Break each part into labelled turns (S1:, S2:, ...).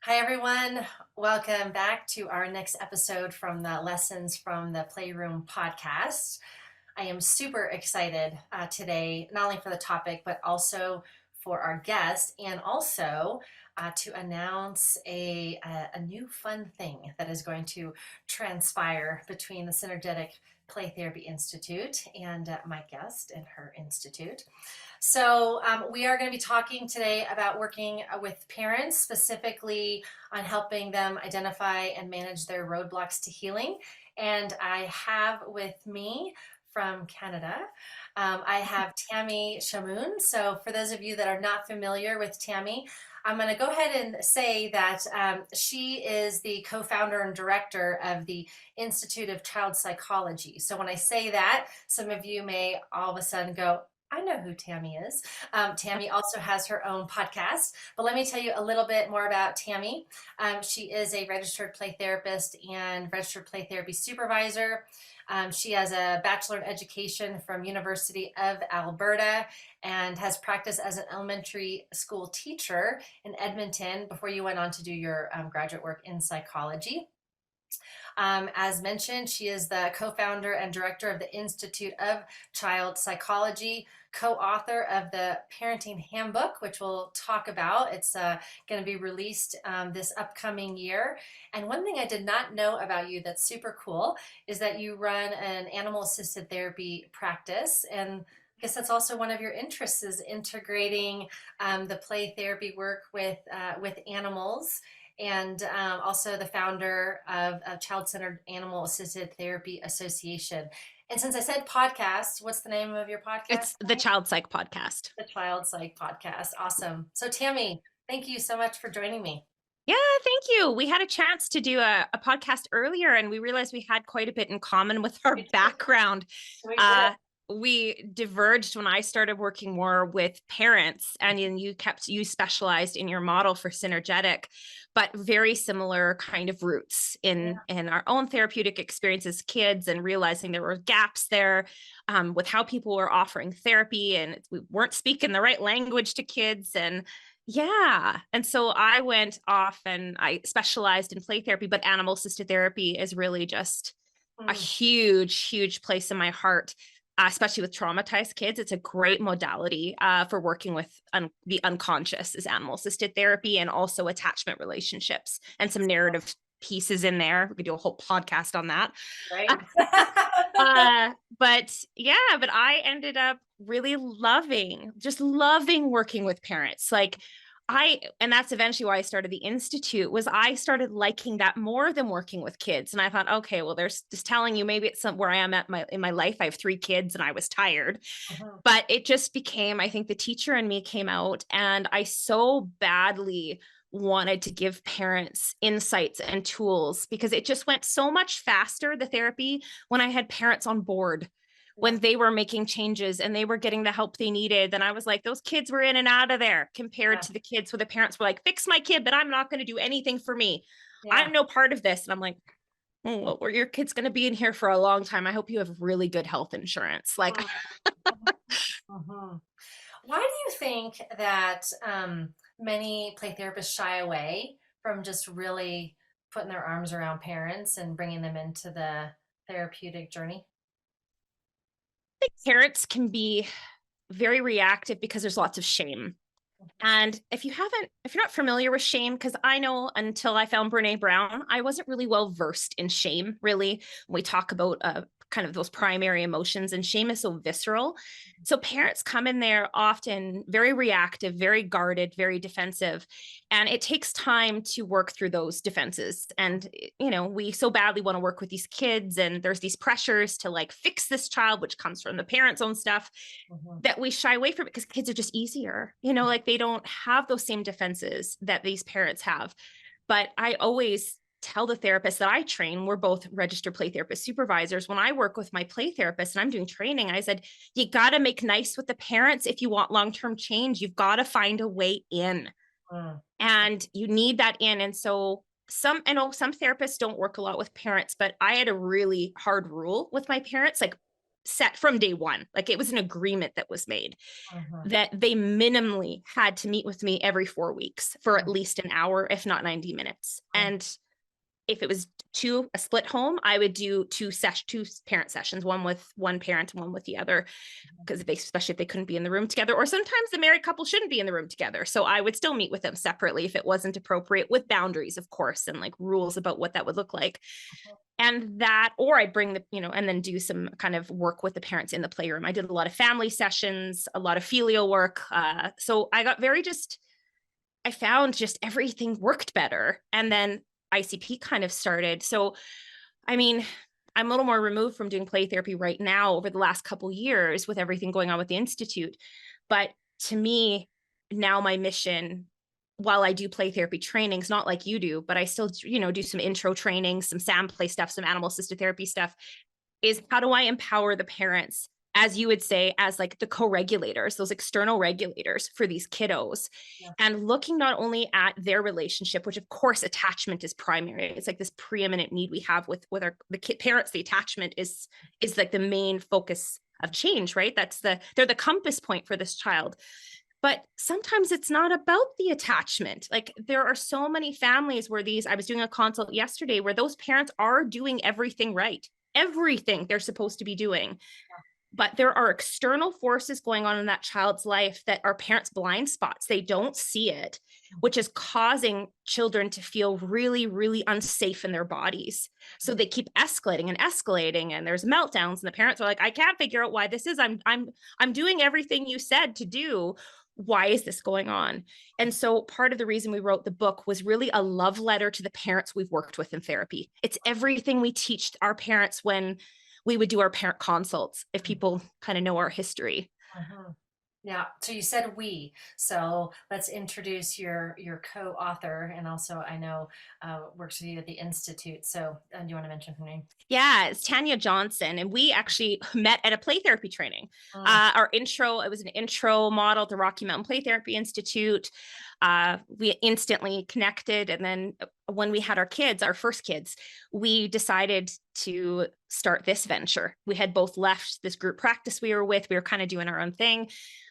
S1: Hi, everyone. Welcome back to our next episode from the Lessons from the Playroom podcast. I am super excited today, not only for the topic, but also for our guest, and also to announce a new fun thing that is going to transpire between the Synergetic Play Therapy Institute and my guest and her institute. So, we are going to be talking today about working with parents, specifically on helping them identify and manage their roadblocks to healing. And I have with me from Canada, I have Tammy Schamuhn. So, for those of you that are not familiar with Tammy, I'm going to go ahead and say that she is the co-founder and director of the Institute of Child Psychology. So when I say that, some of you may all of a sudden go, I know who Tammy is. Tammy also has her own podcast, but let me tell you a little bit more about Tammy. She is a registered play therapist and registered play therapy supervisor. She has a bachelor in education from University of Alberta and has practiced as an elementary school teacher in Edmonton before you went on to do your graduate work in psychology. As mentioned, she is the co-founder and director of the Institute of Child Psychology, co-author of the Parenting Handbook, which we'll talk about. It's going to be released this upcoming year. And one thing I did not know about you that's super cool is that you run an animal-assisted therapy practice. And I guess that's also one of your interests is integrating the play therapy work with animals, and also the founder of Child-Centered Animal-Assisted Therapy Association. And since I said podcast, what's the name of your podcast?
S2: It's the Child Psych Podcast.
S1: The Child Psych Podcast. Awesome. So Tammy, thank you so much for joining me.
S2: Yeah, thank you. We had a chance to do a podcast earlier, and we realized we had quite a bit in common with our background. We diverged when I started working more with parents, and then you specialized in your model for synergetic, but very similar kind of roots in our own therapeutic experience as kids, and realizing there were gaps there with how people were offering therapy, and we weren't speaking the right language to kids. And so I went off and I specialized in play therapy, but animal assisted therapy is really just a huge place in my heart, especially with traumatized kids. It's a great modality for working with the unconscious is animal assisted therapy, and also attachment relationships and some narrative pieces in there. We could do a whole podcast on that.
S1: Right.
S2: But I ended up really loving working with parents. And that's eventually why I started the Institute, was I started liking that more than working with kids. And I thought, okay, well, there's just telling you, maybe it's where I am in my life. I have 3 kids and I was tired, but it just became, I think the teacher in me came out, and I so badly wanted to give parents insights and tools, because it just went so much faster, the therapy, when I had parents on board, when they were making changes and they were getting the help they needed. And I was like, those kids were in and out of there, compared to the kids where the parents were like, fix my kid, but I'm not going to do anything for me. I'm no part of this. And I'm like, well, your kid's going to be in here for a long time. I hope you have really good health insurance.
S1: Why do you think that many play therapists shy away from just really putting their arms around parents and bringing them into the therapeutic journey?
S2: I think parents can be very reactive because there's lots of shame. And if you're not familiar with shame, because I know until I found Brene Brown, I wasn't really well versed in shame, really. When we talk about kind of those primary emotions, and shame is so visceral. So parents come in there often very reactive, very guarded, very defensive. And it takes time to work through those defenses. And, we so badly want to work with these kids, and there's these pressures to fix this child, which comes from the parents' own stuff, that we shy away from it because kids are just easier, they don't have those same defenses that these parents have. But I always tell the therapists that I train, we're both registered play therapist supervisors. When I work with my play therapist and I'm doing training, I said, you got to make nice with the parents. If you want long-term change, you've got to find a way in, and you need that in. And so I know some therapists don't work a lot with parents, but I had a really hard rule with my parents. set from day one. Like it was an agreement that was made
S1: Mhm.
S2: that they minimally had to meet with me every 4 weeks for at
S1: Mhm.
S2: least an hour, if not 90 minutes.
S1: Mhm.
S2: And if it was a split home, I would do two parent sessions, one with one parent and one with the other, because especially if they couldn't be in the room together, or sometimes the married couple shouldn't be in the room together. So I would still meet with them separately if it wasn't appropriate, with boundaries, of course, and like rules about what that would look like. And that, or I'd bring and then do some kind of work with the parents in the playroom. I did a lot of family sessions, a lot of filial work. So I found just everything worked better. And then ICP kind of started. So, I mean, I'm a little more removed from doing play therapy right now over the last couple of years with everything going on with the Institute. But to me, now my mission, while I do play therapy trainings, not like you do, but I still, do some intro training, some SAM play stuff, some animal assisted therapy stuff, is how do I empower the parents, as you would say, as like the co-regulators, those external regulators for these kiddos,
S1: Yeah.
S2: and looking not only at their relationship, which of course attachment is primary. It's like this preeminent need we have with the parents. The attachment is like the main focus of change, right? They're the compass point for this child. But sometimes it's not about the attachment. Like there are so many families where I was doing a consult yesterday where those parents are doing everything right, everything they're supposed to be doing. But there are external forces going on in that child's life that are parents' blind spots. They don't see it, which is causing children to feel really, really unsafe in their bodies. So they keep escalating and escalating, and there's meltdowns, and the parents are like, I can't figure out why this is. I'm doing everything you said to do. Why is this going on? And so part of the reason we wrote the book was really a love letter to the parents we've worked with in therapy. It's everything we teach our parents when we would do our parent consults, if people kind of know our history.
S1: Mhm. Yeah. So you said we. So let's introduce your co-author, and also I know works with you at the Institute. So do you want to mention her name?
S2: Yeah, it's Tanya Johnson. And we actually met at a play therapy training.
S1: Mm.
S2: It was an intro model at the Rocky Mountain Play Therapy Institute. We instantly connected. And then when we had our first kids, we decided to start this venture. We had both left this group practice we were with. We were kind of doing our own thing,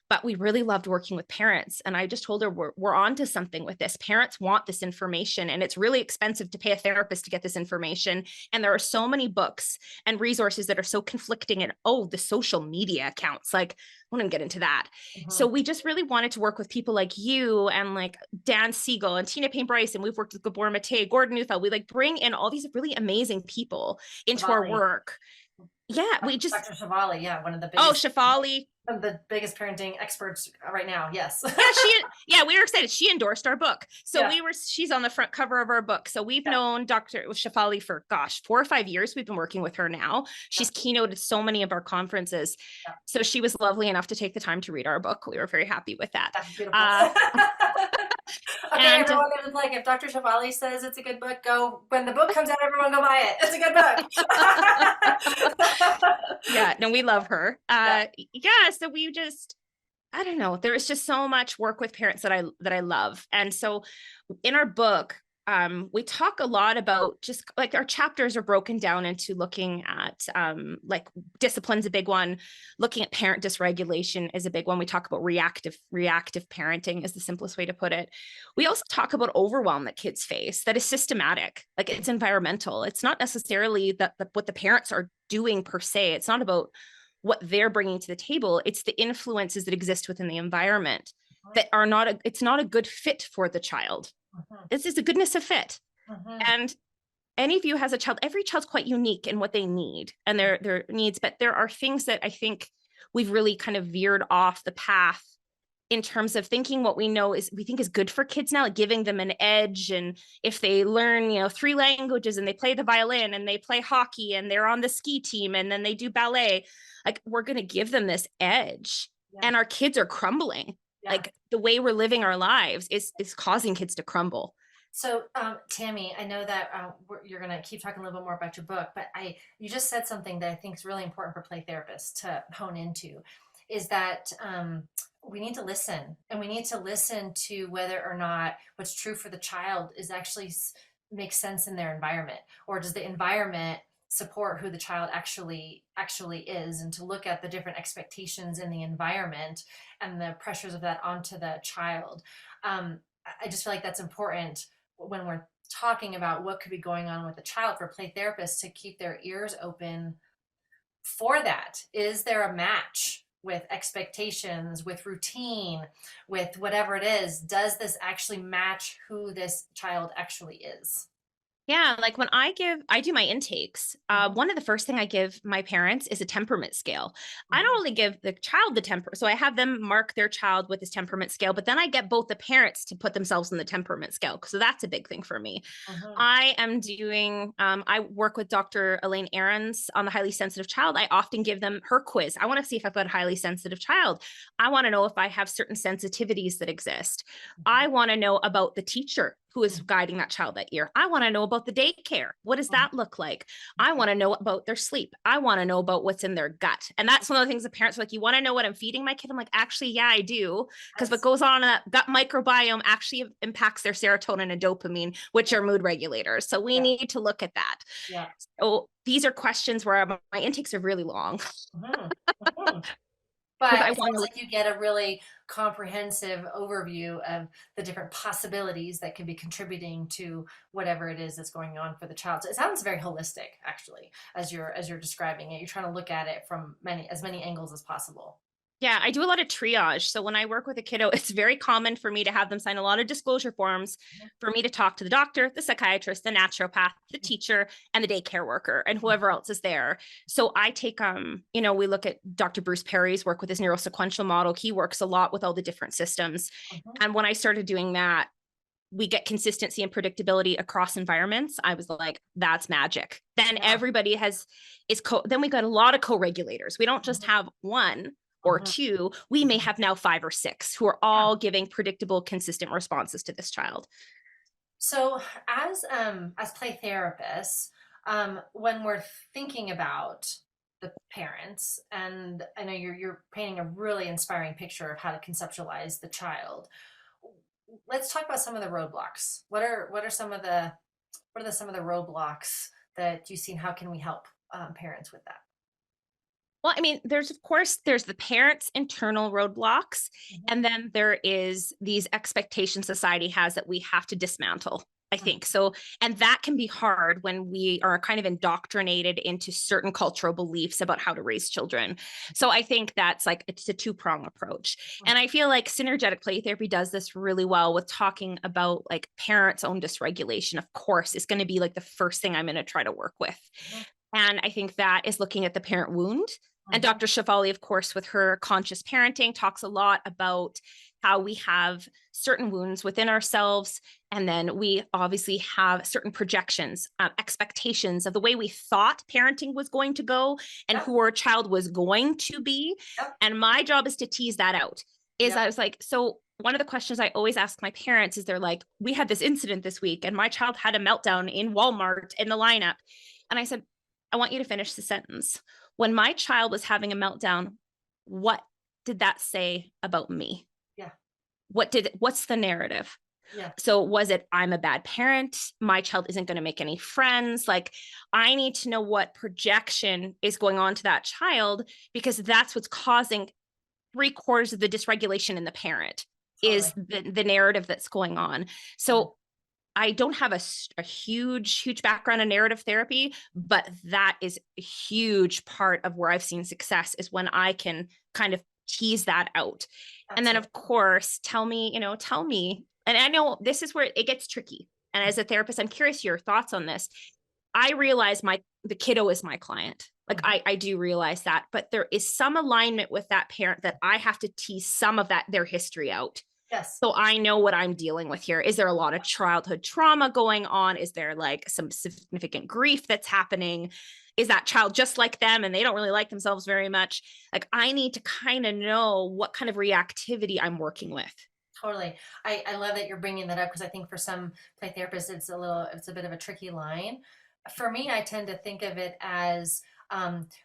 S2: but we really loved working with parents. And I just told her, we're on to something with this. Parents want this information, and it's really expensive to pay a therapist to get this information. And there are so many books and resources that are so conflicting. And the social media accounts, like, I wouldn't get into that.
S1: Mhm.
S2: So we just really wanted to work with people like you and like Dan Siegel and Tina Payne Bryce. And we've worked with Gabor Mate, Gordon Neufeld. We like bring in all these really amazing people into our
S1: Shivali.
S2: work. Yeah, we just,
S1: Dr. Shivali, yeah, one of the
S2: oh,
S1: biggest
S2: Shafali.
S1: one of the biggest parenting experts right now. Yes.
S2: We were excited. She endorsed our book. So
S1: Yeah.
S2: she's on the front cover of our book. So we've
S1: Yeah.
S2: known Dr. Shafali for 4 or 5 years. We've been working with her now. She's keynoted so many of our conferences.
S1: Yeah.
S2: So she was lovely enough to take the time to read our book. We were very happy with that.
S1: That's beautiful. Okay,
S2: and-
S1: everyone, it was like, if Dr. Shivali says it's a good book, go, when the book comes out, everyone go buy it. It's a good book.
S2: Yeah, no, we love her. So we just, I don't know, there is just so much work with parents that I love. And so in our book, we talk a lot about just like our chapters are broken down into looking at like discipline's a big one, looking at parent dysregulation is a big one. We talk about reactive parenting is the simplest way to put it. We also talk about overwhelm that kids face that is systematic, like it's environmental. It's not necessarily that what the parents are doing per se. It's not about what they're bringing to the table. It's the influences that exist within the environment that are it's not a good fit for the child. This is the goodness of fit. And any of you has a child, every child's quite unique in what they need and their needs, but there are things that I think we've really kind of veered off the path in terms of thinking what we think is good for kids now, like giving them an edge. And if they learn, 3 languages and they play the violin and they play hockey and they're on the ski team and then they do ballet, like we're going to give them this edge. And our kids are crumbling. Like the way we're living our lives is causing kids to crumble.
S1: So, Tammy, I know that you're going to keep talking a little bit more about your book, but you just said something that I think is really important for play therapists to hone into, is that we need to listen, and we need to listen to whether or not what's true for the child is actually makes sense in their environment, or does the environment support who the child actually is, and to look at the different expectations in the environment and the pressures of that onto the child. I just feel like that's important when we're talking about what could be going on with the child, for play therapists to keep their ears open for that. Is there a match with expectations, with routine, with whatever it is? Does this actually match who this child actually is?
S2: Yeah, like when I do my intakes,
S1: Mhm,
S2: one of the first thing I give my parents is a temperament scale. I
S1: mhm,
S2: don't only give the child the temper, so I have them mark their child with this temperament scale, but then I get both the parents to put themselves in the temperament scale. So that's a big thing for me.
S1: mhm,
S2: I am doing, I work with Dr. Elaine Ahrens on the highly sensitive child. I often give them her quiz. I want to see if I've got a highly sensitive child. I want to know if I have certain sensitivities that exist.
S1: mhm,
S2: I want to know about the teacher who is
S1: mhm,
S2: guiding that child that year. I want to know about the daycare. What does
S1: mhm.
S2: that look like? I want to know about their sleep. I want to know about what's in their gut. And that's one of the things the parents are like, you want to know what I'm feeding my kid? I'm like, actually, yeah, I do. Because what
S1: Yes.
S2: goes on in that gut microbiome actually impacts their serotonin and dopamine, which are mood regulators. So we
S1: Yeah.
S2: need to look at that.
S1: Yeah.
S2: So these are questions where my intakes are really long
S1: Mhm, mhm.
S2: because
S1: But
S2: I
S1: it
S2: want
S1: sounds
S2: to.
S1: like you get a really comprehensive overview of the different possibilities that could be contributing to whatever it is that's going on for the child. So it sounds very holistic, actually, as you're describing it. You're trying to look at it from many angles as possible.
S2: Yeah, I do a lot of triage. So when I work with a kiddo, it's very common for me to have them sign a lot of disclosure forms,
S1: Mhm,
S2: for me to talk to the doctor, the psychiatrist, the naturopath, the teacher, and the daycare worker, and whoever else is there. So I take, we look at Dr. Bruce Perry's work with his neurosequential model. He works a lot with all the different systems.
S1: mhm.
S2: And when I started doing that, we get consistency and predictability across environments. I was like, that's magic. Then
S1: Yeah.
S2: everybody then we got a lot of co-regulators. We don't just
S1: Mhm,
S2: have one or
S1: mhm,
S2: two. We may
S1: mhm.
S2: have now 5 or 6 who are
S1: Yeah.
S2: all giving predictable, consistent responses to this child.
S1: So as play therapists, when we're thinking about the parents, and I know you're painting a really inspiring picture of how to conceptualize the child. Let's talk about some of the roadblocks. What are some of the roadblocks that you see, and how can we help parents with that?
S2: Well, I mean, there's the parents' internal roadblocks,
S1: Mhm,
S2: and then there is these expectations society has that we have to dismantle, I
S1: mhm,
S2: think. So, and that can be hard when we are kind of indoctrinated into certain cultural beliefs about how to raise children. So I think that's like it's a two-prong approach. And
S1: mhm,
S2: I feel like synergetic play therapy does this really well with talking about like parents' own dysregulation. Of course, is going to be like the first thing I'm going to try to work with.
S1: mhm,
S2: And I think that is looking at the parent wound. And
S1: mhm.
S2: Dr. Shefali, of course, with her conscious parenting, talks a lot about how we have certain wounds within ourselves. And then we obviously have certain projections, expectations of the way we thought parenting was going to go and
S1: Yep,
S2: who our child was going to be.
S1: yep,
S2: And my job is to tease that out. Is I
S1: yep.
S2: was like, so one of the questions I always ask my parents is they're like, we had this incident this week and my child had a meltdown in Walmart in the lineup. And I said, I want you to finish the sentence. When my child was having a meltdown, what did that say about me?
S1: Yeah,
S2: What's the narrative?
S1: yeah.
S2: So was it, I'm a bad parent? My child isn't going to make any friends. Like I need to know what projection is going on to that child because that's what's causing 3/4 of the dysregulation in the parent is
S1: Totally.
S2: the narrative that's going on.
S1: Totally.
S2: So I don't have a huge background in narrative therapy, but that is a huge part of where I've seen success is when I can kind of tease that out. And then
S1: Absolutely.
S2: of course, tell me, and I know this is where it gets tricky. And as a therapist, I'm curious your thoughts on this. I realize the kiddo is my client. Like
S1: Mhm.
S2: I do realize that, but there is some alignment with that parent that I have to tease some of their history out
S1: Yes.
S2: so I know what I'm dealing with here. Is there a lot of childhood trauma going on? Is there like some significant grief that's happening? Is that child just like them and they don't really like themselves very much? Like I need to kind of know what kind of reactivity I'm working with.
S1: Totally. I love that you're bringing that up, because I think for some play therapists, it's a bit of a tricky line. For me, I tend to think of it as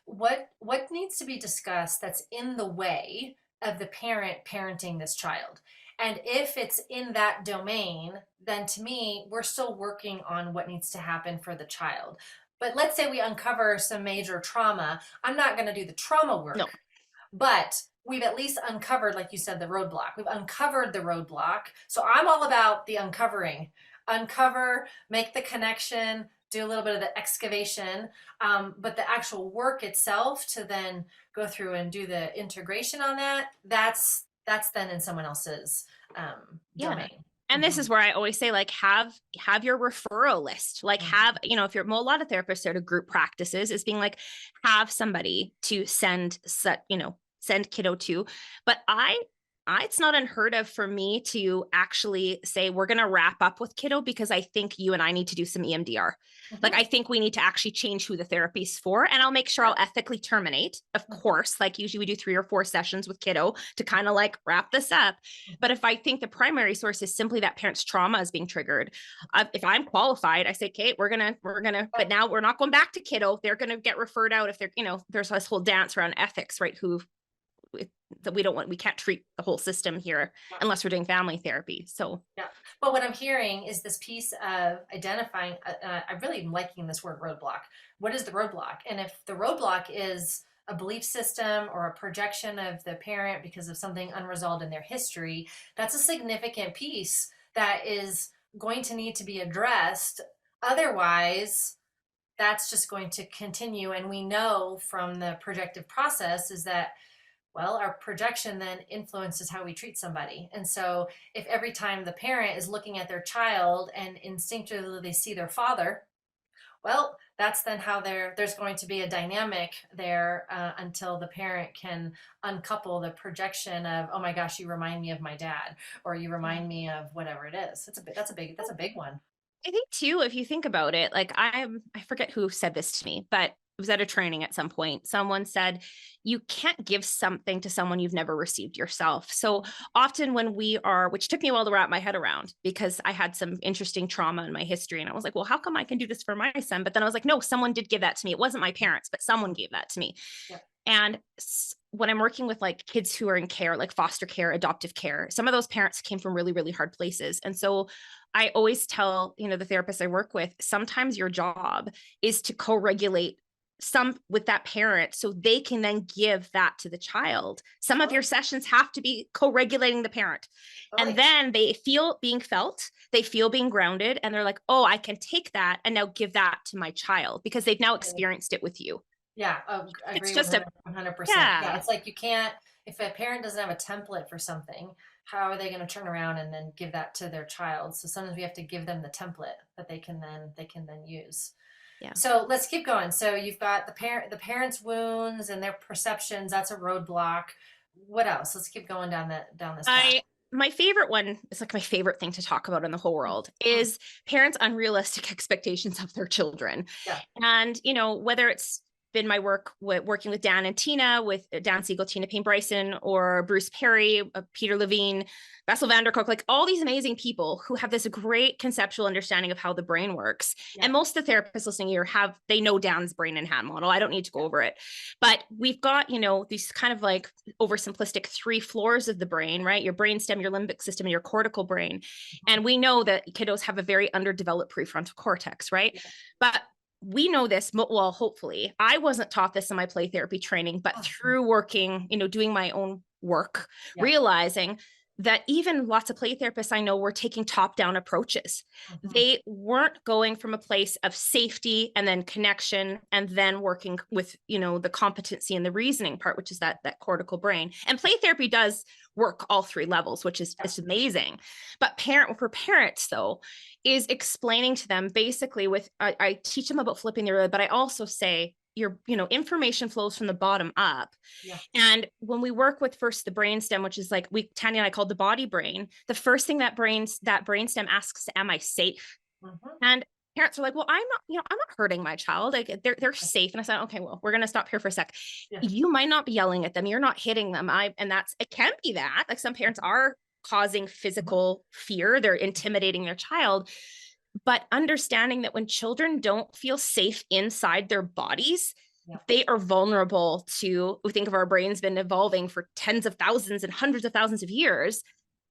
S1: what needs to be discussed that's in the way of the parent parenting this child. And if it's in that domain, then to me, we're still working on what needs to happen for the child. But let's say we uncover some major trauma. I'm not going to do the trauma
S2: No.
S1: work, but we've at least uncovered, like you said, the roadblock. We've uncovered the roadblock. So I'm all about the uncovering. Uncover, make the connection, do a little bit of the excavation. But the actual work itself to then go through and do the integration on that, that's then in someone else's domain.
S2: And this is where I always say, like, have your referral list, like have, you know, if you're, a lot of therapists are to group practices is being like, have somebody to send kiddo to. But it's not unheard of for me to actually say, we're going to wrap up with kiddo because I think you and I need to do some EMDR. Like, I think we need to actually change who the therapy's for. And I'll make sure I'll ethically terminate, of course. Like, usually we do 3 or 4 sessions with kiddo to kind of like wrap this up. But if I think the primary source is simply that parent's trauma is being triggered, if I'm qualified, I say, okay, we're gonna, but now we're not going back to kiddo. They're going to get referred out if they're, you know, there's this whole dance around ethics, right? That we can't treat the whole system here unless we're doing family therapy. So
S1: but what I'm hearing is this piece of identifying, I'm really liking this word roadblock. What is the roadblock? And if the roadblock is a belief system or a projection of the parent because of something unresolved in their history, that's a significant piece that is going to need to be addressed. Otherwise, that's just going to continue. And we know from the projective process is that, well, our projection then influences how we treat somebody. And so if every time the parent is looking at their child and instinctively they see their father, well, that's then how there's going to be a dynamic there until the parent can uncouple the projection of, oh my gosh, you remind me of my dad, or you remind me of whatever it is. That's a big one.
S2: I think too, if you think about it, like I forget who said this to me, but it was at a training at some point. Someone said, you can't give something to someone you've never received yourself. So often when which took me a while to wrap my head around because I had some interesting trauma in my history. And I was like, well, how come I can do this for my son? But then I was like, no, someone did give that to me. It wasn't my parents, but someone gave that to me. Yeah. And when I'm working with like kids who are in care, like foster care, adoptive care, some of those parents came from really, really hard places. And so I always tell, the therapists I work with, sometimes your job is to co-regulate some with that parent so they can then give that to the child. Some of your sessions have to be co-regulating the parent. And then they feel being felt, they feel being grounded, and they're like, oh, I can take that and now give that to my child because they've now experienced it with you.
S1: Yeah, I agree.
S2: It's just
S1: 100%. Yeah, it's like you can't, if a parent doesn't have a template for something, how are they going to turn around and then give that to their child? So sometimes we have to give them the template that they can then use. Yeah. So let's keep going. So you've got the parents' wounds and their perceptions. That's a roadblock. What else? Let's keep going down this path.
S2: My favorite one is like my favorite thing to talk about in the whole world is parents' unrealistic expectations of their children. Yeah. And, whether it's been my work working with Dan and Tina, with Dan Siegel, Tina Payne Bryson, or Bruce Perry, Peter Levine, Bessel van der Kolk, like all these amazing people who have this great conceptual understanding of how the brain works. Yeah. And most of the therapists listening here they know Dan's brain and hand model. I don't need to go over it, but we've got, these kind of like oversimplistic 3 floors of the brain, right? Your brainstem, your limbic system, and your cortical brain. Mm-hmm. And we know that kiddos have a very underdeveloped prefrontal cortex, right? Yeah. But we know this, well, hopefully. I wasn't taught this in my play therapy training, but through working, doing my own work, realizing that even lots of play therapists I know were taking top-down approaches. Mm-hmm. They weren't going from a place of safety and then connection and then working with, the competency and the reasoning part, which is that cortical brain. And play therapy does work all 3 levels, which is it's amazing. But for parents, though, is explaining to them basically I teach them about flipping the road, but I also say information flows from the bottom up. Yeah. And when we work with first the brainstem, which is like Tanya and I called the body brain, the first thing that brainstem asks, am I safe? Mm-hmm. And parents are like, well, I'm not hurting my child. Like they're safe. And I said, okay, well, we're going to stop here for a sec. Yeah. You might not be yelling at them. You're not hitting them. It can be that, like some parents are causing physical fear. They're intimidating their child. But understanding that when children don't feel safe inside their bodies, they are vulnerable to, we think of our brains been evolving for tens of thousands and hundreds of thousands of years.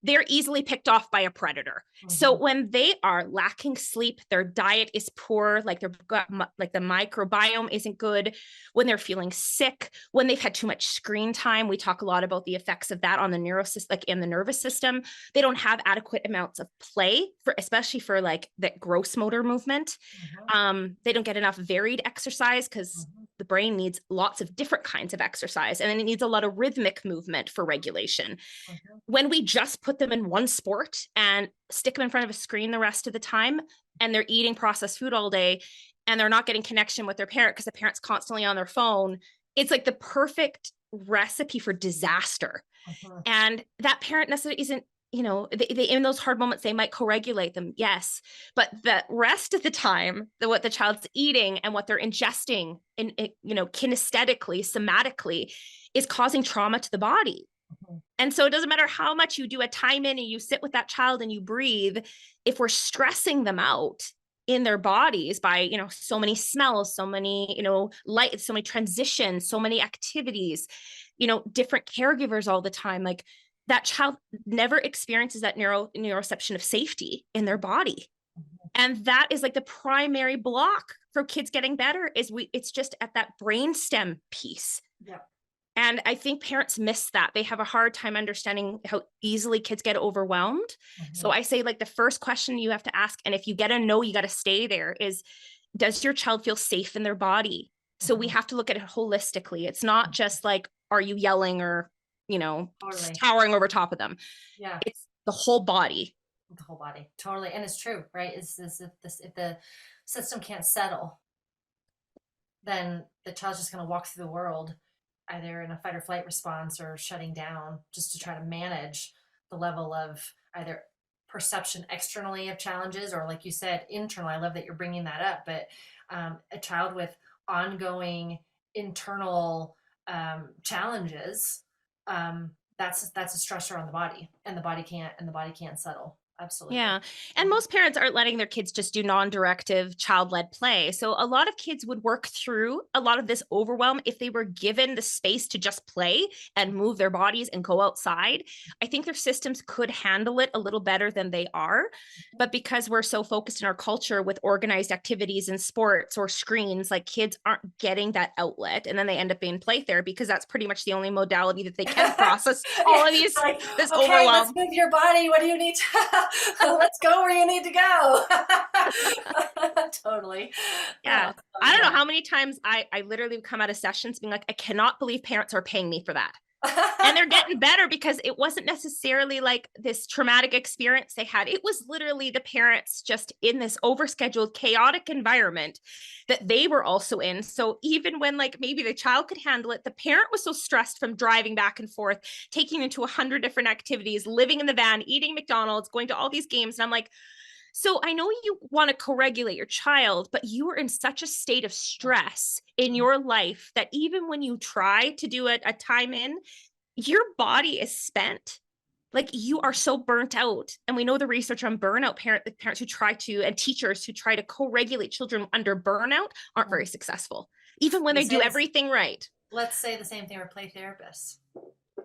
S2: they're easily picked off by a predator. So when they are lacking sleep, their diet is poor, like their gut, like the microbiome isn't good, when they're feeling sick, when they've had too much screen time, we talk a lot about the effects of that on the neurosystem, like in the nervous system. They don't have adequate amounts of play for, especially for like that gross motor movement. They don't get enough varied exercise because the brain needs lots of different kinds of exercise, and then it needs a lot of rhythmic movement for regulation. When we just put them in one sport and stick them in front of a screen the rest of the time, and they're eating processed food all day, and they're not getting connection with their parent because the parent's constantly on their phone, it's like the perfect recipe for disaster. And that parent necessarily isn't, you know, they in those hard moments, they might co-regulate them. Yes. But the rest of the time, what the child's eating and what they're ingesting in, you know, kinesthetically, somatically is causing trauma to the body. And so it doesn't matter how much you do a time in and you sit with that child and you breathe, if we're stressing them out in their bodies by, you know, so many smells, so many, you know, light, so many transitions, so many activities, you know, different caregivers all the time, like that child never experiences that neuroception of safety in their body. And that is like the primary block for kids getting better is it's just at that brainstem piece. And I think parents miss that. They have a hard time understanding how easily kids get overwhelmed. So I say, like, the first question you have to ask, and if you get a no, you got to stay there, is, does your child feel safe in their body? So we have to look at it holistically. It's not just like, are you yelling or, you know, towering over top of them? It's the whole body.
S1: The whole body. Totally. And it's true, right? If the system can't settle, then the child's just going to walk through the world either in a fight or flight response or shutting down just to try to manage the level of either perception externally of challenges or, like you said, internal. I love that you're bringing that up, but a child with ongoing internal challenges, that's a stressor on the body, and the body can't settle. Absolutely.
S2: Yeah. And most parents aren't letting their kids just do non-directive child-led play. So a lot of kids would work through a lot of this overwhelm if they were given the space to just play and move their bodies and go outside. I think their systems could handle it a little better than they are. But because we're so focused in our culture with organized activities and sports or screens, like, kids aren't getting that outlet. And then they end up being play therapy because that's pretty much the only modality that they can process all of these,
S1: like,
S2: this
S1: okay,
S2: overwhelm.
S1: Let's move your body. What do you need to let's go where you need to go. Totally.
S2: Yeah. I don't know how many times I literally come out of sessions being like, I cannot believe parents are paying me for that. And they're getting better because it wasn't necessarily like this traumatic experience they had. It was literally the parents just in this overscheduled, chaotic environment that they were also in. So even when, like, maybe the child could handle it, the parent was so stressed from driving back and forth, taking them to 100 different activities, living in the van, eating McDonald's, going to all these games. And I'm like, so I know you want to co-regulate your child, but you are in such a state of stress in your life that even when you try to do a time in, your body is spent. Like, you are so burnt out. And we know the research on burnout, parents who try to, and teachers who try to co-regulate children under burnout aren't very successful, even when they do everything right.
S1: Let's say the same thing for play therapists.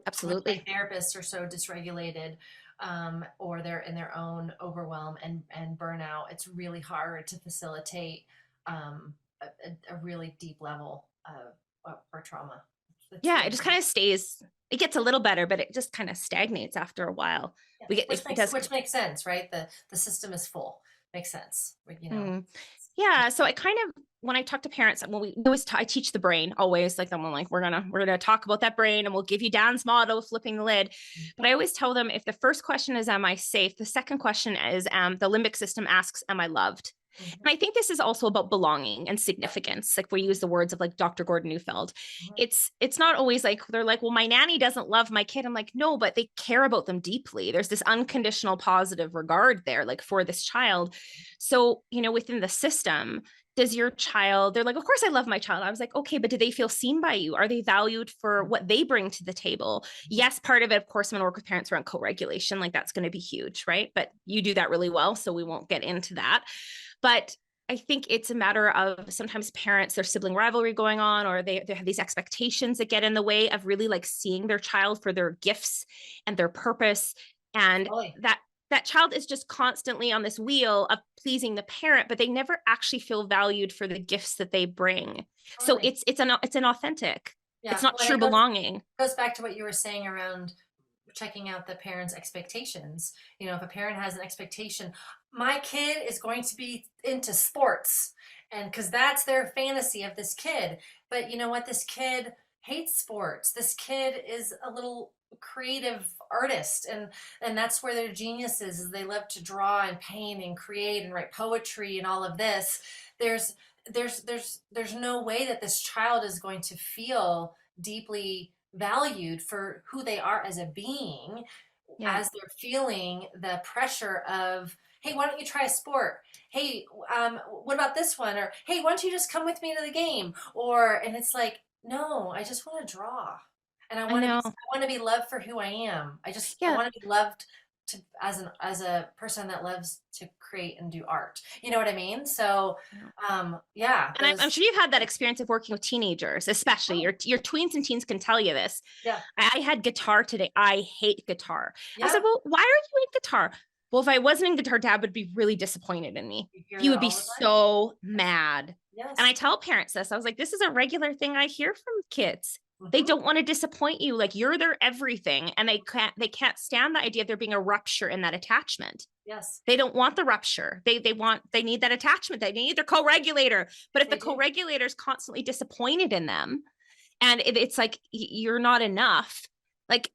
S2: Absolutely.
S1: Play therapists are so dysregulated, or they're in their own overwhelm and burnout. It's really hard to facilitate a really deep level of trauma.
S2: It just kind of stays. It gets a little better, but it just kind of stagnates after a while.
S1: Which makes sense, right? The system is full. Makes sense, you know.
S2: Yeah. So I kind of, when I talk to parents, when we always, I teach the brain always, like, I'm like, we're gonna talk about that brain, and we'll give you Dan's model of flipping the lid. But I always tell them, if the first question is, am I safe? The second question is, the limbic system asks, am I loved? And I think this is also about belonging and significance. Like, we use the words of, like, Dr. Gordon Neufeld. It's not always like, they're like, well, my nanny doesn't love my kid. I'm like, no, but they care about them deeply. There's this unconditional positive regard there, like, for this child. So, you know, within the system, does your child, they're like, of course I love my child. I was like, okay, but do they feel seen by you? Are they valued for what they bring to the table? Yes, part of it, of course, I'm going to work with parents around co-regulation. Like, that's going to be huge, right? But you do that really well, so we won't get into that. But I think it's a matter of sometimes parents, there's sibling rivalry going on, or they have these expectations that get in the way of really, like, seeing their child for their gifts and their purpose. And
S1: Totally.
S2: that child is just constantly on this wheel of pleasing the parent, but they never actually feel valued for the gifts that they bring. So
S1: Totally.
S2: it's inauthentic.
S1: Yeah.
S2: It's not
S1: Well,
S2: true
S1: it
S2: belonging.
S1: goes back to what you were saying around checking out the parents' expectations. You know, if a parent has an expectation, my kid is going to be into sports, and because that's their fantasy of this kid. But you know what? This kid hates sports. This kid is a little creative artist, and that's where their genius is they love to draw and paint and create and write poetry and all of this. There's there's no way that this child is going to feel deeply valued for who they are as a being
S2: Yeah.
S1: as they're feeling the pressure of, hey, why don't you try a sport? Hey, what about this one? Or hey, why don't you just come with me to the game? Or and it's like, no, I just want to draw, and
S2: I know.
S1: I want to be loved for who I am. I
S2: Yeah.
S1: want to be loved to as a person that loves to create and do art. You know what I mean? So, yeah,
S2: And I'm
S1: those.
S2: sure you've had that experience of working with teenagers, especially
S1: Oh,
S2: your tweens and teens can tell you this.
S1: yeah,
S2: I had guitar today. I hate guitar. I said,
S1: yeah.
S2: well, why are you in guitar? Well, if I wasn't in guitar, dad would be really disappointed in me.
S1: You hear
S2: He
S1: that
S2: would be
S1: all the time.
S2: so
S1: Yes,
S2: mad. And I
S1: yes.
S2: tell parents this. I was like, this is a regular thing I hear from kids. They
S1: Hmm.
S2: don't want to disappoint you. Like you're their everything. And they can't stand the idea of there being a rupture in that attachment.
S1: Yes,
S2: They don't want the rupture. They need that attachment. They need their co-regulator. But if
S1: they
S2: the
S1: do.
S2: co-regulator is constantly disappointed in them, and it's like you're not enough, like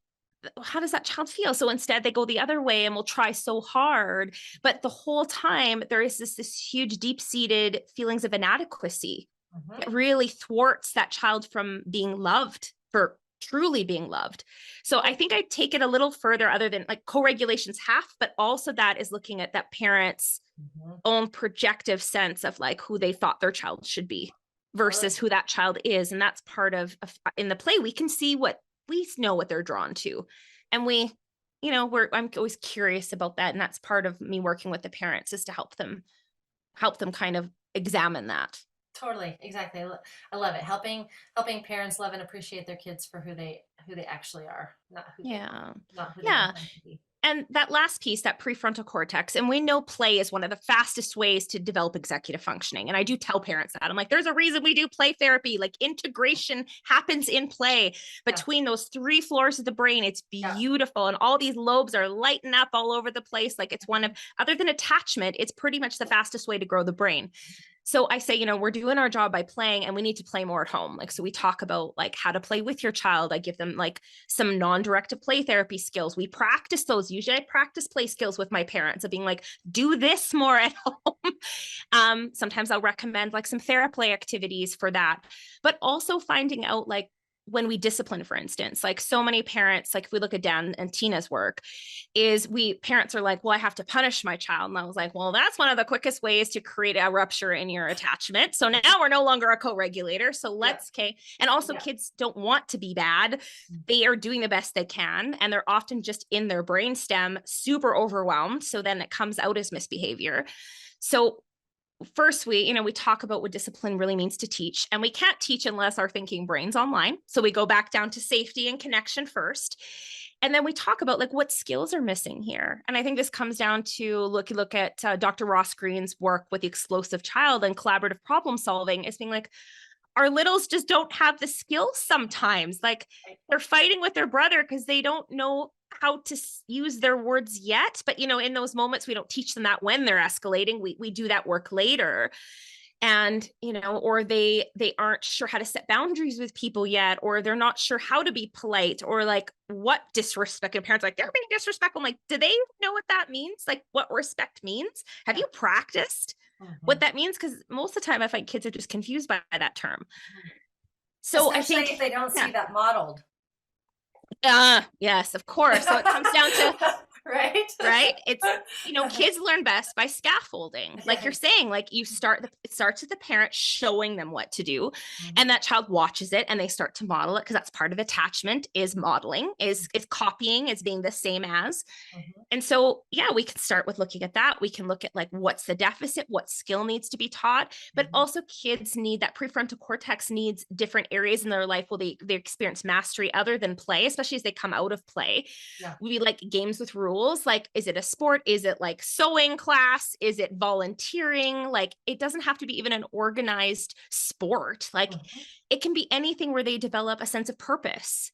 S2: how does that child feel? So instead they go the other way and will try so hard, but the whole time there is this huge deep-seated feelings of inadequacy
S1: Hmm.
S2: that really thwarts that child from being loved, for truly being loved. So I think I take it a little further, other than like co-regulation's half, but also that is looking at that parent's
S1: Hmm.
S2: own projective sense of like who they thought their child should be
S1: Totally.
S2: versus who that child is. And that's part of in the play, we can see what we know what they're drawn to. And I'm always curious about that. And that's part of me working with the parents, is to help them kind of examine that.
S1: Totally. Exactly. I love it. Helping parents love and appreciate their kids for who they actually are,
S2: Yeah.
S1: not who they
S2: Yeah.
S1: want them to be.
S2: And that last piece, that prefrontal cortex, and we know play is one of the fastest ways to develop executive functioning. And I do tell parents that. I'm like, there's a reason we do play therapy. Like integration happens in play
S1: Yeah.
S2: between those 3 floors of the brain. It's
S1: Yeah.
S2: beautiful. And all these lobes are lighting up all over the place. Like it's one of, other than attachment, it's pretty much the fastest way to grow the brain. So I say, we're doing our job by playing, and we need to play more at home. Like, so we talk about like how to play with your child. I give them like some non-directive play therapy skills. We practice those. Usually I practice play skills with my parents of being like, do this more at home. Sometimes I'll recommend like some therapy activities for that, but also finding out like when we discipline, for instance, like so many parents, like if we look at Dan and Tina's work, parents are like, well, I have to punish my child. And I was like, well, that's one of the quickest ways to create a rupture in your attachment. So now we're no longer a co-regulator. So let's, okay. And also
S1: Yeah.
S2: kids don't want to be bad. They are doing the best they can. And they're often just in their brainstem, super overwhelmed. So then it comes out as misbehavior. So first we talk about what discipline really means to teach, and we can't teach unless our thinking brain's online. So we go back down to safety and connection first. And then we talk about like what skills are missing here. And I think this comes down to look at Dr. Ross Greene's work with the explosive child and collaborative problem solving, as being like, our littles just don't have the skills sometimes. Like they're fighting with their brother because they don't know how to use their words yet. But, in those moments, we don't teach them that when they're escalating. We do that work later. And, or they aren't sure how to set boundaries with people yet, or they're not sure how to be polite, or like what disrespect. And parents are like, they're being disrespectful. I'm like, do they know what that means? Like what respect means? Have you practiced what that means? Because most of the time I find kids are just confused by that term. So I
S1: Especially
S2: think,
S1: if they don't
S2: yeah.
S1: see that modeled.
S2: Yes, of course. So it comes down to,
S1: right.
S2: It's, kids learn best by scaffolding. Like you're saying, like it starts with the parent showing them what to do, and that child watches it and they start to model it, because that's part of attachment, is modeling, is copying, is being the same as. And so, yeah, we can start with looking at that. We can look at like, what's the deficit? What skill needs to be taught? But also kids need that prefrontal cortex needs different areas in their life where they experience mastery other than play, especially as they come out of play.
S1: Yeah.
S2: We like games with rules. skills. Like, is it a sport? Is it like sewing class? Is it volunteering? Like, it doesn't have to be even an organized sport. Like, it can be anything where they develop a sense of purpose.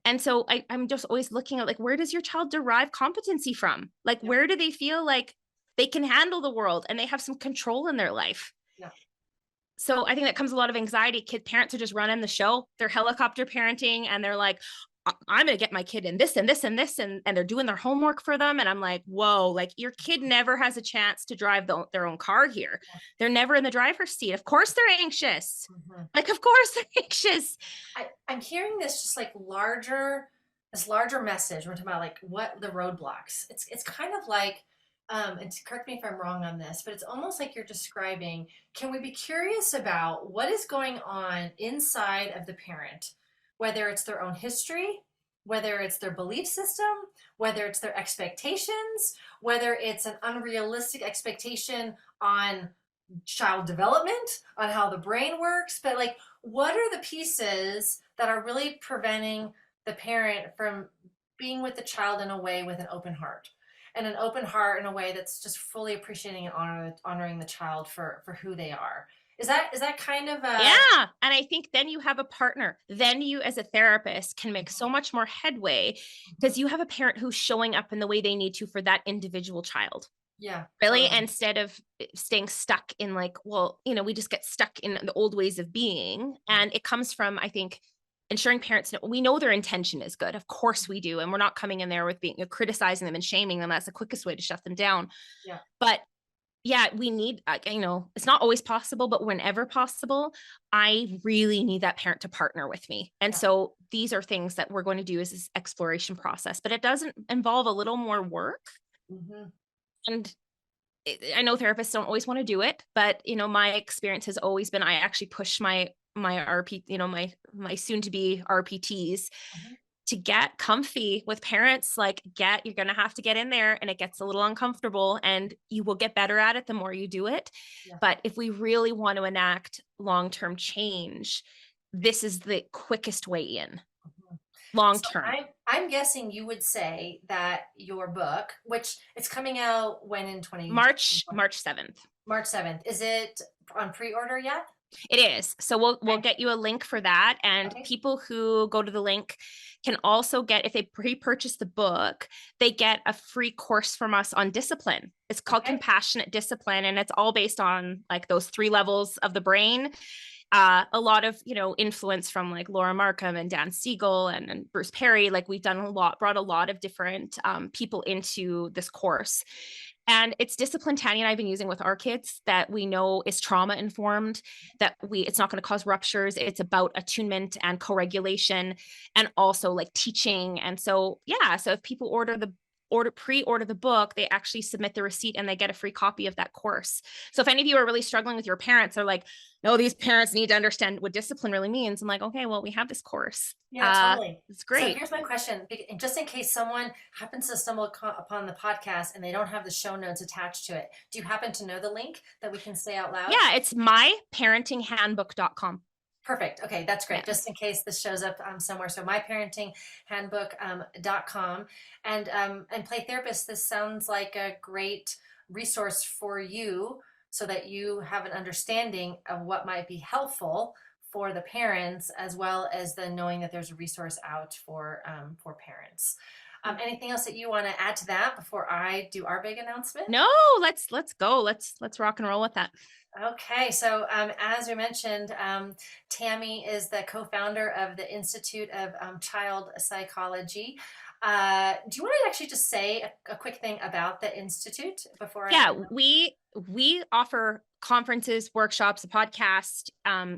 S2: And so I'm just always looking at, like, where does your child derive competency from? Like, where do they feel like they can handle the world and they have some control in their life? So I think that comes a lot of anxiety. Parents are just running the show. They're helicopter parenting and they're like, I'm going to get my kid in this and this and this. And they're doing their homework for them. And I'm like, whoa, like, your kid never has a chance to drive their own car here. They're never in the driver's seat. Of course they're anxious. Like, of course they're anxious.
S1: I'm hearing this just like this larger message. We're talking about like what the roadblocks. It's kind of like, and correct me if I'm wrong on this, but it's almost like you're describing, can we be curious about what is going on inside of the parent, whether it's their own history, whether it's their belief system, whether it's their expectations, whether it's an unrealistic expectation on child development, on how the brain works, but like, what are the pieces that are really preventing the parent from being with the child in a way with an open heart? And an open heart in a way that's just fully appreciating and honoring the child for who they are. Is that kind of a...
S2: Yeah. And I think then you have a partner. Then you, as a therapist, can make so much more headway because you have a parent who's showing up in the way they need to for that individual child.
S1: Yeah.
S2: Really?
S1: Totally.
S2: Instead of staying stuck in like, well, we just get stuck in the old ways of being. And it comes from, I think, ensuring parents know, we know their intention is good. Of course we do. And we're not coming in there with being criticizing them and shaming them. That's the quickest way to shut them down.
S1: Yeah.
S2: But yeah, we need, it's not always possible, but whenever possible, I really need that parent to partner with me. And so these are things that we're going to do as this exploration process, but it doesn't involve a little more work. And I know therapists don't always want to do it, but my experience has always been, I actually push my RP, my soon to be RPTs to get comfy with parents. Like, you're going to have to get in there, and it gets a little uncomfortable, and you will get better at it the more you do it. But if we really want to enact long-term change, this is the quickest way in. Long-term.
S1: So I'm guessing you would say that your book, which it's coming out when in
S2: March 7th.
S1: March 7th. Is it on pre-order yet?
S2: It is. So we'll get you a link for that. And people who go to the link can also get, if they pre-purchase the book, they get a free course from us on discipline. It's called Compassionate Discipline. And it's all based on like those 3 levels of the brain. A lot of, influence from like Laura Markham and Dan Siegel and Bruce Perry. Like, we've done brought a lot of different people into this course. And it's discipline Tanny and I have been using with our kids that we know is trauma informed, that it's not going to cause ruptures. It's about attunement and co-regulation and also like teaching. And so, so if people pre-order the book, they actually submit the receipt and they get a free copy of that course. So if any of you are really struggling with your parents, are like, no, these parents need to understand what discipline really means. I'm like, okay, well, we have this course.
S1: Yeah, totally.
S2: It's great.
S1: So here's my question. Just in case someone happens to stumble upon the podcast and they don't have the show notes attached to it, do you happen to know the link that we can say out loud?
S2: Yeah, it's myparentinghandbook.com.
S1: Perfect. Okay, that's great. Just in case this shows up somewhere. So myparentinghandbook.com and Play Therapist. This sounds like a great resource for you so that you have an understanding of what might be helpful for the parents, as well as the knowing that there's a resource out for parents. Anything else that you want to add to that before I do our big announcement?
S2: No, let's go. Let's rock and roll with that.
S1: Okay, so as we mentioned, Tammy is the co-founder of the Institute of Child Psychology. Do you want to actually just say a quick thing about the Institute before?
S2: We offer conferences, workshops, a podcast,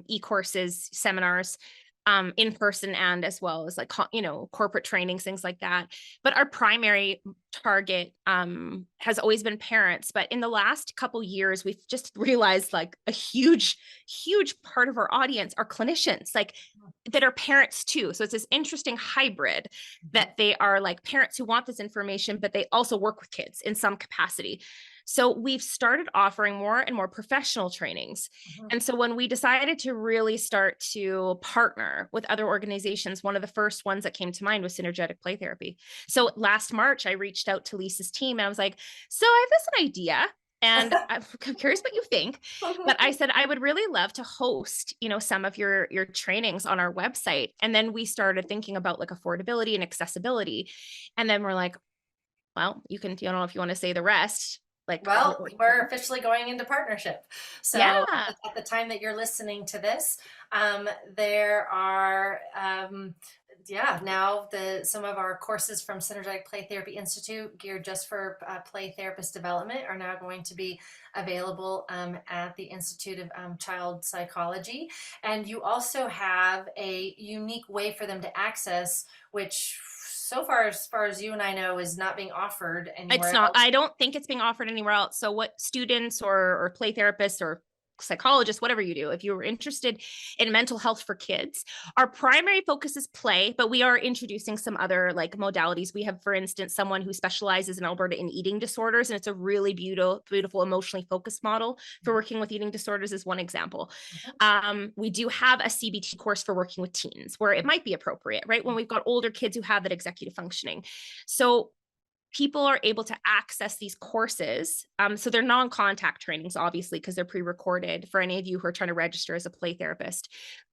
S2: e-courses, seminars, in person, and as well as like, corporate trainings, things like that. But our primary target has always been parents. But in the last couple years, we've just realized like a huge part of our audience are clinicians, like that are parents too. So it's this interesting hybrid that they are like parents who want this information, but they also work with kids in some capacity. So we've started offering more and more professional trainings.
S1: Mhm.
S2: And so when we decided to really start to partner with other organizations, one of the first ones that came to mind was synergetic play therapy. So last March, I reached out to Lisa's team and I was like, so I have this idea and I'm curious what you think. But I said, I would really love to host, some of your trainings on our website. And then we started thinking about like affordability and accessibility. And then we're like, well, you can, I don't know if you want to say the rest. Like,
S1: Well, we're officially going into partnership. So
S2: yeah,
S1: at the time that you're listening to this, there are, yeah, now some of our courses from Synergetic Play Therapy Institute geared just for play therapist development are now going to be available at the Institute of Child Psychology. And you also have a unique way for them to access, which so far as you and I know is not being offered
S2: it's
S1: anywhere
S2: not,
S1: else.
S2: I don't think it's being offered anywhere else. So what students or play therapists or psychologists, whatever you do, if you're interested in mental health for kids, our primary focus is play, but we are introducing some other like modalities. We have, for instance, someone who specializes in Alberta in eating disorders, and it's a really beautiful emotionally focused model for working with eating disorders is one example. We do have a CBT course for working with teens where it might be appropriate, right? When we've got older kids who have that executive functioning. So people are able to access these courses. So they're non-contact trainings, obviously, because they're pre-recorded for any of you who are trying to register as a play therapist,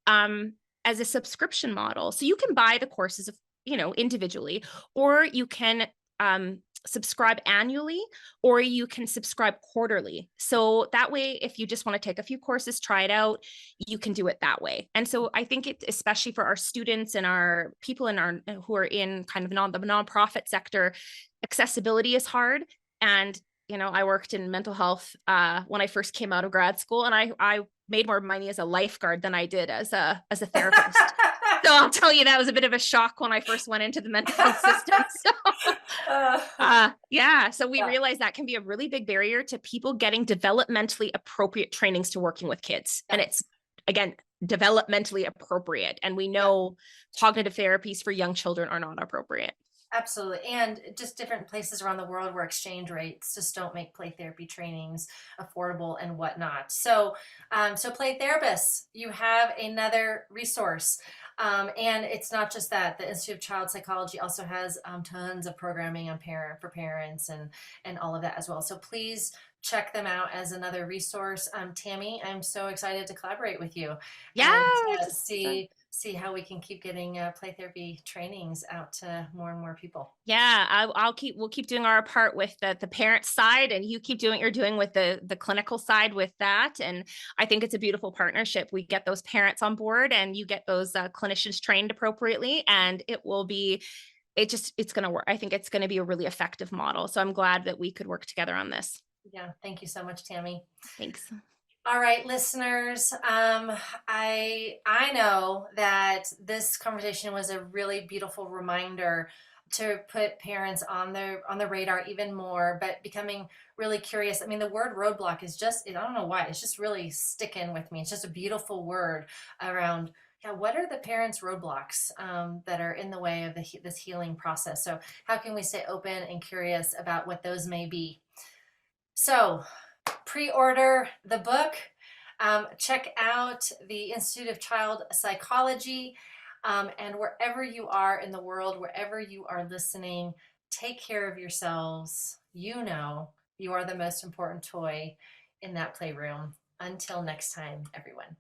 S2: as a subscription model. So you can buy the courses, individually, or you can subscribe annually, or you can subscribe quarterly. So that way, if you just want to take a few courses, try it out, you can do it that way. And so I think it, especially for our students and our people who are in kind of the nonprofit sector, accessibility is hard. And I worked in mental health when I first came out of grad school, and I made more money as a lifeguard than I did as a therapist. So I'll tell you, that was a bit of a shock when I first went into the mental health system. So yeah, so we
S1: Yeah,
S2: realized that can be a really big barrier to people getting developmentally appropriate trainings to working with kids.
S1: yeah,
S2: And it's, again, developmentally appropriate. And we
S1: yeah.
S2: know cognitive therapies for young children are not appropriate.
S1: Absolutely. And just different places around the world where exchange rates just don't make play therapy trainings affordable and whatnot. So, so play therapists, you have another resource. And it's not just that. The Institute of Child Psychology also has tons of programming on for parents and all of that as well. So please check them out as another resource. Tammy, I'm so excited to collaborate with you
S2: Yeah,
S1: and
S2: just
S1: see how we can keep getting play therapy trainings out to more and more people.
S2: yeah, we'll keep doing our part with the parent side, and you keep doing what you're doing with the clinical side with that. And I think it's a beautiful partnership. We get those parents on board, and you get those clinicians trained appropriately, and it's going to work. I think it's going to be a really effective model. So I'm glad that we could work together on this.
S1: Yeah, thank you so much, Tammy.
S2: Thanks.
S1: All right, listeners. I know that this conversation was a really beautiful reminder to put parents on the radar even more, but becoming really curious. I mean, the word roadblock is just, I don't know why, it's just really sticking with me. It's just a beautiful word around, yeah, what are the parents' roadblocks that are in the way of this healing process? So how can we stay open and curious about what those may be? So pre-order the book. Check out the Institute of Child Psychology. And wherever you are in the world, wherever you are listening, take care of yourselves. You are the most important toy in that playroom. Until next time, everyone.